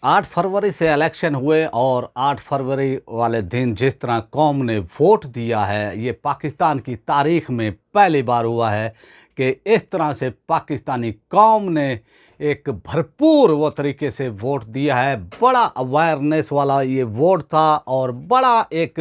8 फरवरी से इलेक्शन हुए और 8 फरवरी वाले दिन जिस तरह कौम ने वोट दिया है, ये पाकिस्तान की तारीख में पहली बार हुआ है कि इस तरह से पाकिस्तानी कौम ने एक भरपूर वो तरीके से वोट दिया है। बड़ा अवेयरनेस वाला ये वोट था और बड़ा एक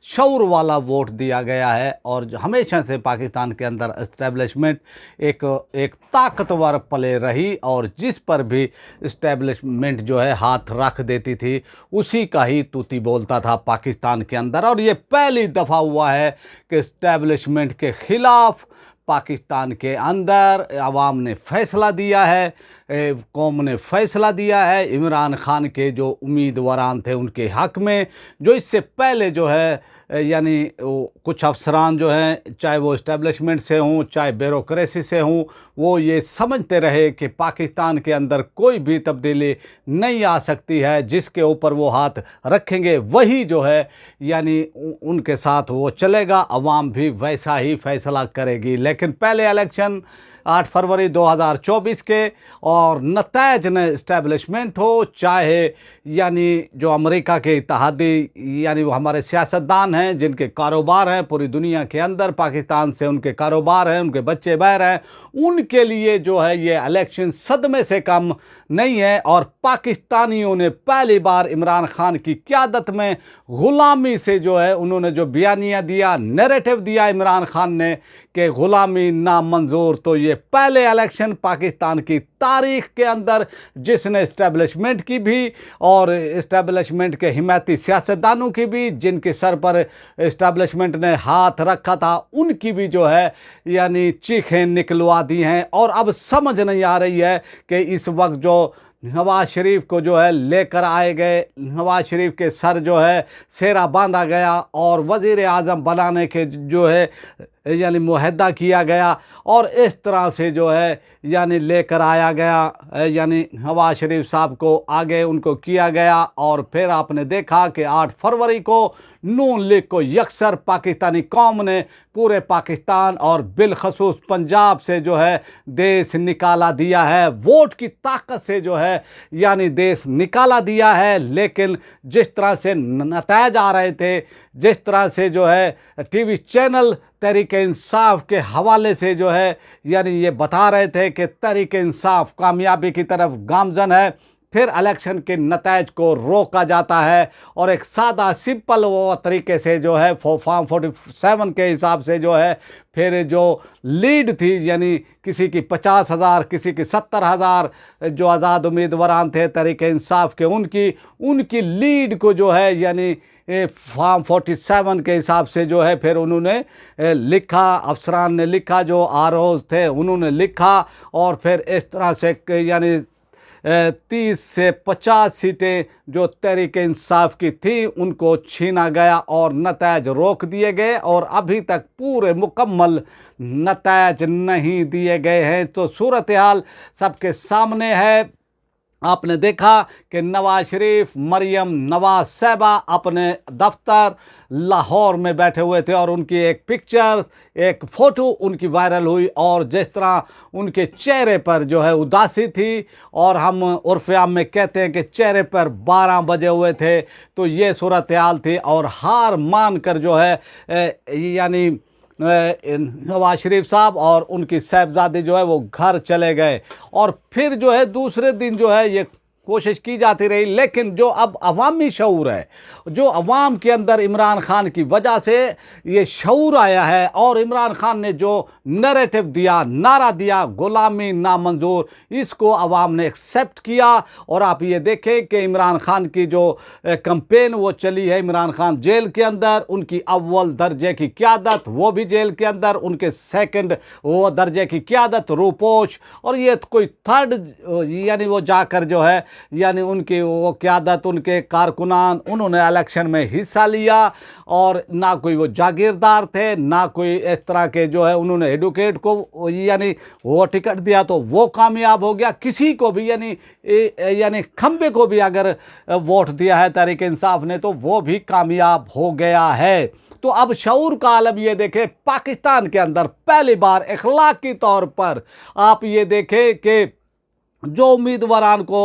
शऊर वाला वोट दिया गया है। और जो हमेशा से पाकिस्तान के अंदर इस्टेब्लिशमेंट एक एक ताकतवर पले रही और जिस पर भी इस्टेब्लिशमेंट जो है हाथ रख देती थी उसी का ही तूती बोलता था पाकिस्तान के अंदर। और ये पहली दफ़ा हुआ है कि इस्टेब्लिशमेंट के ख़िलाफ़ पाकिस्तान के अंदर आवाम ने फ़ैसला दिया है, कौम ने फ़ैसला दिया है इमरान खान के जो उम्मीदवारान थे उनके हक़ में। जो इससे पहले जो है यानी कुछ अफसरान जो हैं, चाहे वो इस्टेब्लिशमेंट से हों चाहे ब्यूरोक्रेसी से हों, वो ये समझते रहे कि पाकिस्तान के अंदर कोई भी तब्दीली नहीं आ सकती है, जिसके ऊपर वो हाथ रखेंगे वही जो है यानी उनके साथ वो चलेगा, अवाम भी वैसा ही फ़ैसला करेगी। लेकिन पहले इलेक्शन 8 फरवरी 2024 के और नतायज ने इस्टेब्लिशमेंट हो चाहे यानी जो अमेरिका के इत्तेहादी यानी वो हमारे सियासतदान हैं जिनके कारोबार हैं पूरी दुनिया के अंदर, पाकिस्तान से उनके कारोबार हैं, उनके बच्चे बहर हैं, उनके लिए जो है ये इलेक्शन सदमे से कम नहीं है। और पाकिस्तानियों ने पहली बार इमरान खान की क़यादत में ग़ुलामी से जो है उन्होंने जो बयानिया दिया, नैरेटिव दिया इमरान खान ने कि ग़ुलामी नामंजूर, तो ये पहले इलेक्शन पाकिस्तान की तारीख़ के अंदर जिसने इस्टेब्लिशमेंट की भी और इस्टेब्लिशमेंट के हिमायती सियासतदानों की भी, जिनके सर पर इस्टेब्लिशमेंट ने हाथ रखा था, उनकी भी जो है यानी चीखें निकलवा दी हैं। और अब समझ नहीं आ रही है कि इस वक्त जो नवाज़ शरीफ को जो है लेकर आए गए, नवाज़ शरीफ के सर जो है सेरा बांधा गया और वज़ीर आज़म बनाने के जो है यानी मुहद्दा किया गया और इस तरह से जो है यानी लेकर आया गया, यानी नवाज़ शरीफ साहब को आगे उनको किया गया। और फिर आपने देखा कि 8 फरवरी को नून लीग को यकसर पाकिस्तानी कौम ने पूरे पाकिस्तान और बिलखसूस पंजाब से जो है देश निकाला दिया है, वोट की ताकत से जो है यानी देश निकाला दिया है। लेकिन जिस तरह से नतायज आ रहे थे, जिस तरह से जो है टीवी चैनल तहरीक इंसाफ के हवाले से जो है यानी ये बता रहे थे कि तहरीक इंसाफ कामयाबी की तरफ गामजन है, फिर इलेक्शन के नतायज को रोका जाता है और एक सादा सिंपल वो तरीके से जो है फॉर्म 47 के हिसाब से जो है फिर जो लीड थी यानी किसी की 50,000 किसी की 70,000 जो आज़ाद उम्मीदवारान थे तहरीक इंसाफ के, उनकी लीड को जो है यानी फॉर्म 47 के हिसाब से जो है फिर उन्होंने लिखा, अफसरान ने लिखा, जो आरओ थे उन्होंने लिखा और फिर इस तरह से यानी 30 से 50 सीटें जो तहरीक इंसाफ की थी उनको छीना गया और नतायज रोक दिए गए और अभी तक पूरे मुकम्मल नतायज नहीं दिए गए हैं। तो सूरत हाल सबके सामने है। आपने देखा कि नवाज़ शरीफ, मरियम नवाज़ साहिबा अपने दफ्तर लाहौर में बैठे हुए थे और उनकी एक पिक्चर, एक फ़ोटो उनकी वायरल हुई और जिस तरह उनके चेहरे पर जो है उदासी थी और हम उर्फ़-ए-आम में कहते हैं कि चेहरे पर 12 बजे हुए थे, तो ये सूरत हाल थी। और हार मान कर जो है यानी नवाज़ शरीफ साहब और उनकी साहबजादी जो है वो घर चले गए और फिर जो है दूसरे दिन जो है ये कोशिश की जाती रही। लेकिन जो अब अवामी शऊर है, जो अवाम के अंदर इमरान खान की वजह से ये शऊर आया है और इमरान खान ने जो नैरेटिव दिया, नारा दिया ग़ुलामी नामंजूर, इसको अवाम ने एक्सेप्ट किया। और आप ये देखें कि इमरान खान की जो कैंपेन वो चली है, इमरान खान जेल के अंदर, उनकी अव्वल दर्जे की क़यादत वो भी जेल के अंदर, उनके सेकंड वो दर्जे की क़यादत रूपोश, और ये कोई थर्ड यानी वो जाकर जो है यानी उनकी वो क़यादत, उनके कारकुनान, उन्होंने इलेक्शन में हिस्सा लिया और ना कोई वो जागीरदार थे, ना कोई इस तरह के जो है उन्होंने एडवोकेट को यानी वो टिकट दिया तो वो कामयाब हो गया। किसी को भी यानी खंबे को भी अगर वोट दिया है तहरीक इंसाफ ने तो वो भी कामयाब हो गया है। तो अब शऊर का आलम ये देखें, पाकिस्तान के अंदर पहली बार इखलाकी तौर पर आप ये देखें कि जो उम्मीदवारान को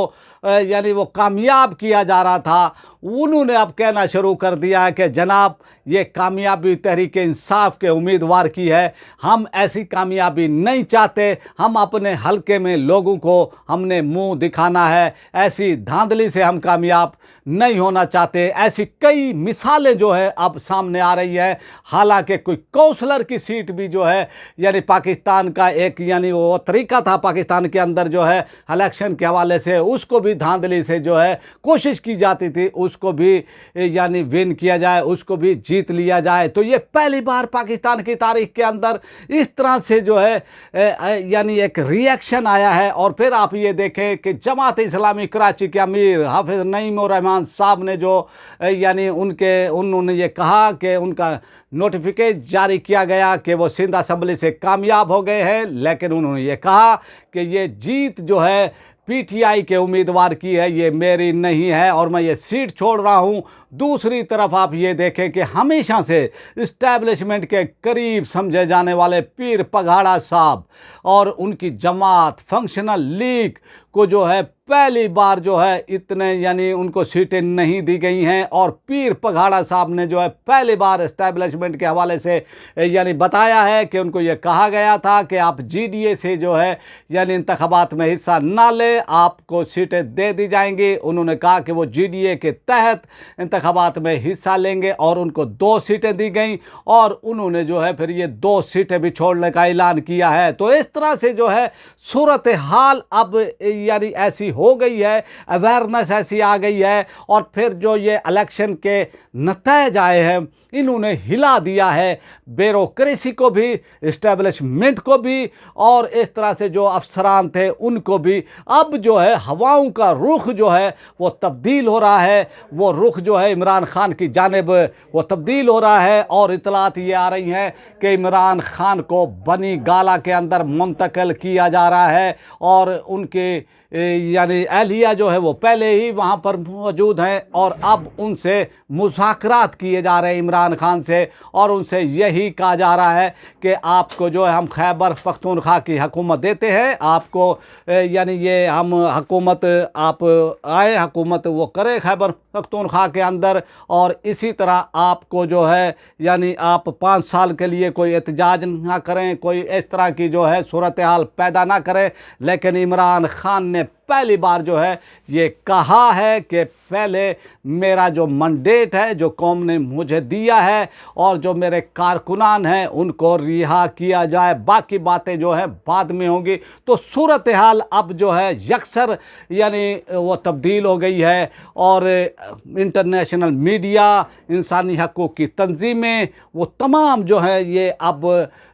यानी वो कामयाब किया जा रहा था, उन्होंने अब कहना शुरू कर दिया है कि जनाब ये कामयाबी तहरीक इंसाफ के उम्मीदवार की है, हम ऐसी कामयाबी नहीं चाहते, हम अपने हलके में लोगों को हमने मुंह दिखाना है, ऐसी धांधली से हम कामयाब नहीं होना चाहते। ऐसी कई मिसालें जो है अब सामने आ रही है। हालांकि कोई काउंसलर की सीट भी जो है यानी पाकिस्तान का एक यानी वो तरीका था पाकिस्तान के अंदर जो है इलेक्शन के हवाले से, उसको भी धांधली से जो है कोशिश की जाती थी उसको भी यानी विन किया जाए, उसको भी जीत लिया जाए। तो ये पहली बार पाकिस्तान की तारीख के अंदर इस तरह से जो है यानी एक रिएक्शन आया है। और फिर आप ये देखें कि जमात इस्लामी कराची के अमीर हाफिज नईम उर रहमान साहब ने जो यानी उन्होंने ये कहा कि उनका नोटिफिकेशन जारी किया गया कि वो सिंध असम्बली से कामयाब हो गए हैं, लेकिन उन्होंने ये कहा कि ये जीत जो है पीटीआई के उम्मीदवार की है, ये मेरी नहीं है और मैं ये सीट छोड़ रहा हूँ। दूसरी तरफ आप ये देखें कि हमेशा से इस्टेब्लिशमेंट के करीब समझे जाने वाले पीर पघाड़ा साहब और उनकी जमात फंक्शनल लीग को जो है पहली बार जो है इतने यानी उनको सीटें नहीं दी गई हैं। और पीर पघाड़ा साहब ने जो है पहली बार इस्टेब्लिशमेंट के हवाले से यानी बताया है कि उनको ये कहा गया था कि आप जीडीए से जो है यानी इंतखाबात में हिस्सा ना ले, आपको सीटें दे दी जाएंगी। उन्होंने कहा कि वो जीडीए के तहत इंतखाबात में हिस्सा लेंगे और उनको 2 सीटें दी गई और उन्होंने जो है फिर ये 2 सीटें भी छोड़ने का ऐलान किया है। तो इस तरह से जो है सूरत हाल अब यानी ऐसी हो गई है, अवेयरनेस ऐसी आ गई है। और फिर जो ये इलेक्शन के नतीजे आए हैं इन्होंने हिला दिया है ब्यूरोक्रेसी को भी, इस्टेब्लिशमेंट को भी और इस तरह से जो अफसरान थे उनको भी। अब जो है हवाओं का रुख जो है वो तब्दील हो रहा है, वो रुख जो है इमरान खान की जानिब वो तब्दील हो रहा है। और इतलात ये आ रही हैं कि इमरान खान को बनी गाला के अंदर मुंतकिल किया जा रहा है और उनके यानी अहलिया जो है वो पहले ही वहाँ पर मौजूद हैं और अब उनसे मुज़ाकरात किए जा रहे हैं इमरान खान से और उनसे यही कहा जा रहा है कि आपको जो है हम खैबर पख्तूनख्वा की हुकूमत देते हैं, आपको यानी ये हम हुकूमत आप आए हुकूमत वो करें खैबर पख्तूनख्वा के अंदर और इसी तरह आपको जो है यानी आप 5 साल के लिए कोई एहतजाज ना करें, कोई इस तरह की जो है सूरत हाल पैदा ना करें। लेकिन इमरान खान ने पहली बार जो है ये कहा है कि पहले मेरा जो मंडेट है जो कौम ने मुझे दिया है और जो मेरे कारकुनान हैं उनको रिहा किया जाए, बाकी बातें जो है बाद में होंगी। तो सूरत हाल अब जो है यकसर यानी वो तब्दील हो गई है और इंटरनेशनल मीडिया, इंसानी हकूक़ की तंजीमें वो तमाम जो है ये अब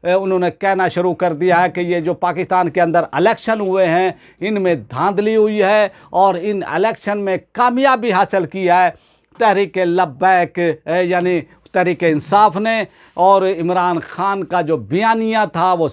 उन्होंने कहना शुरू कर दिया है कि ये जो पाकिस्तान के अंदर इलेक्शन हुए हैं इनमें धांधली हुई है और इन इलेक्शन में कामयाबी हासिल की है तहरीक लब्बैक यानी तहरीक इंसाफ ने। और इमरान खान का जो बयानिया था वो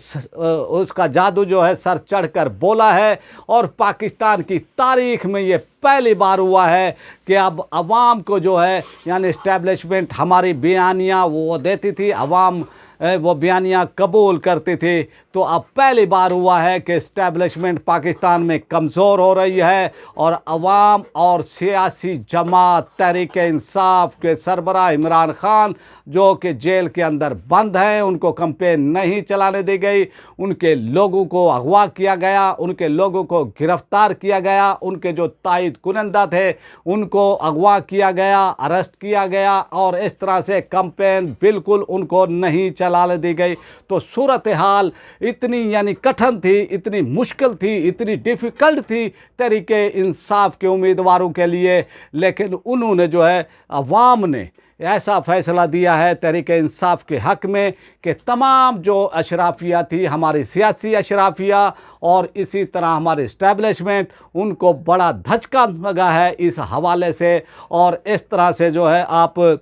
उसका जादू जो है सर चढ़कर बोला है और पाकिस्तान की तारीख़ में ये पहली बार हुआ है कि अब अवाम को जो है यानी इस्टेब्लिशमेंट हमारी बयानियाँ वो देती थी, अवाम वो बयानियाँ कबूल करती थी। तो अब पहली बार हुआ है कि इस्टेब्लिशमेंट पाकिस्तान में कमज़ोर हो रही है और अवाम और सियासी जमात तहरीक इंसाफ के सरबराह इमरान खान जो कि जेल के अंदर बंद हैं, उनको कैंपेन नहीं चलाने दी गई, उनके लोगों को अगवा किया गया, उनके लोगों को गिरफ़्तार किया गया, उनके जो तायद कुनंदा थे उनको अगवा किया गया, अरेस्ट किया गया और इस तरह से कैंपेन बिल्कुल उनको नहीं चलाने दी गई। तो सूरत हाल इतनी यानी कठिन थी, इतनी मुश्किल थी, इतनी डिफ़िकल्ट थी तहरीके इंसाफ के उम्मीदवारों के लिए, लेकिन उन्होंने जो है अवाम ने ऐसा फ़ैसला दिया है तहरीके इंसाफ के हक़ में कि तमाम जो अशराफिया थी हमारी सियासी अशराफिया और इसी तरह हमारे इस्टेब्लिशमेंट उनको बड़ा धचका लगा है इस हवाले से। और इस तरह से जो है आप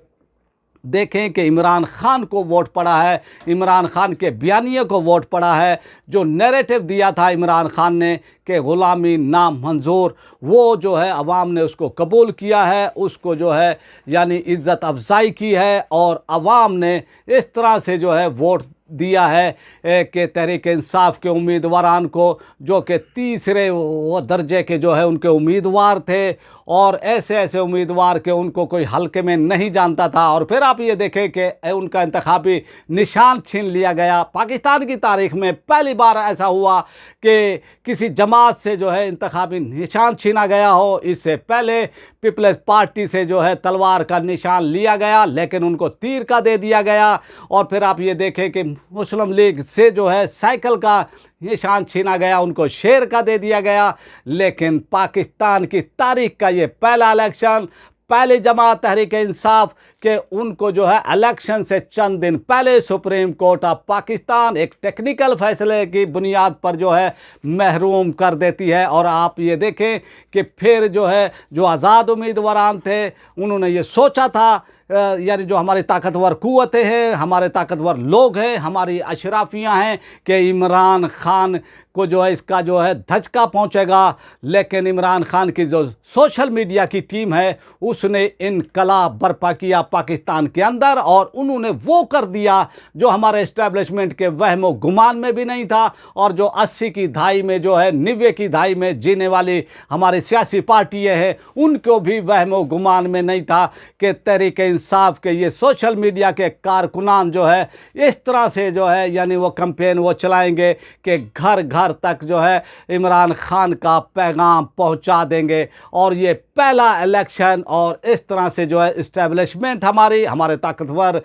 देखें कि इमरान खान को वोट पड़ा है, इमरान खान के बयानिए को वोट पड़ा है। जो नैरेटिव दिया था इमरान खान ने कि ग़ुलामी नामंजूर, वो जो है अवाम ने उसको कबूल किया है, उसको जो है यानी इज़्ज़त अफजाई की है और अवाम ने इस तरह से जो है वोट दिया है कि तहरीक इंसाफ के उम्मीदवारान को, जो कि तीसरे वो दर्जे के जो है उनके उम्मीदवार थे, और ऐसे ऐसे उम्मीदवार के उनको कोई हल्के में नहीं जानता था। और फिर आप ये देखें कि उनका इंतखाबी निशान छीन लिया गया। पाकिस्तान की तारीख में पहली बार ऐसा हुआ कि किसी जमात से जो है इंतखाबी निशान छीना गया हो। इससे पहले पीपल्स पार्टी से जो है तलवार का निशान लिया गया, लेकिन उनको तीर का दे दिया गया। और फिर आप ये देखें कि मुस्लिम लीग से जो है साइकिल का निशान छीना गया, उनको शेर का दे दिया गया। लेकिन पाकिस्तान की तारीख का ये पहला इलेक्शन, पहले जमात तहरीक इंसाफ के उनको जो है इलेक्शन से चंद दिन पहले सुप्रीम कोर्ट ऑफ पाकिस्तान एक टेक्निकल फैसले की बुनियाद पर जो है महरूम कर देती है। और आप ये देखें कि फिर जो है जो आज़ाद उम्मीदवारान थे उन्होंने ये सोचा था, यानी जो हमारी ताकतवर कुव्वतें हैं, हमारे ताकतवर लोग हैं, हमारी अशराफियाँ हैं, कि इमरान खान को जो है इसका जो है धचका पहुंचेगा। लेकिन इमरान खान की जो सोशल मीडिया की टीम है उसने इनकलाब बर्पा किया पाकिस्तान के अंदर, और उन्होंने वो कर दिया जो हमारे इस्टेब्लिशमेंट के वहमो गुमान में भी नहीं था, और जो 80 की दहाई में जो है 90 की दहाई में जीने वाली हमारी सियासी पार्टियाँ हैं उनको भी वहमो गुमान में नहीं था कि तहरीक इंसाफ के ये सोशल मीडिया के कारकुनान जो है इस तरह से जो है यानी वो कैंपेन वो चलाएंगे कि घर घर तक जो है इमरान खान का पैगाम पहुंचा देंगे। और ये पहला इलेक्शन, और इस तरह से जो है इस्टेब्लिशमेंट हमारे ताकतवर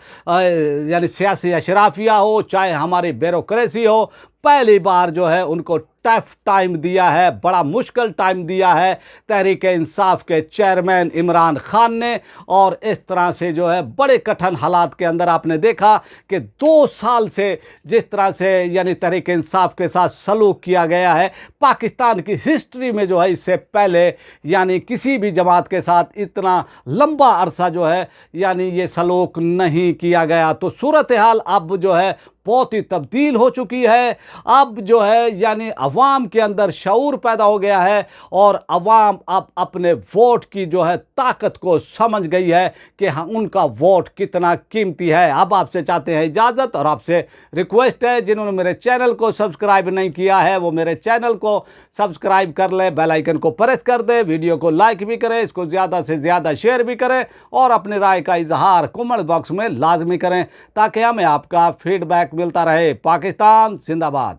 यानी सियासी अशराफिया हो, चाहे हमारी ब्यूरोक्रेसी हो, पहली बार जो है उनको टफ टाइम दिया है, बड़ा मुश्किल टाइम दिया है तहरीक इंसाफ के चेयरमैन इमरान खान ने। और इस तरह से जो है बड़े कठिन हालात के अंदर आपने देखा कि 2 साल से जिस तरह से यानी तहरीक इंसाफ के साथ सलूक किया गया है, पाकिस्तान की हिस्ट्री में जो है इससे पहले यानी किसी भी जमात के साथ इतना लंबा अरसा जो है यानी ये सलूक नहीं किया गया। तो सूरत हाल अब जो है बहुत ही तब्दील हो चुकी है। अब जो है यानी अवाम के अंदर शऊर पैदा हो गया है, और अवाम अब अपने वोट की जो है ताकत को समझ गई है कि हाँ उनका वोट कितना कीमती है। अब आपसे चाहते हैं इजाज़त, और आपसे रिक्वेस्ट है जिन्होंने मेरे चैनल को सब्सक्राइब नहीं किया है वो मेरे चैनल को सब्सक्राइब कर लें, बेल आइकन को प्रेस कर दें, वीडियो को लाइक भी करें, इसको ज़्यादा से ज़्यादा शेयर भी करें, और अपनी राय का इजहार कमेंट बॉक्स में लाजमी करें ताकि हमें आपका फीडबैक मिलता रहे। पाकिस्तान जिंदाबाद।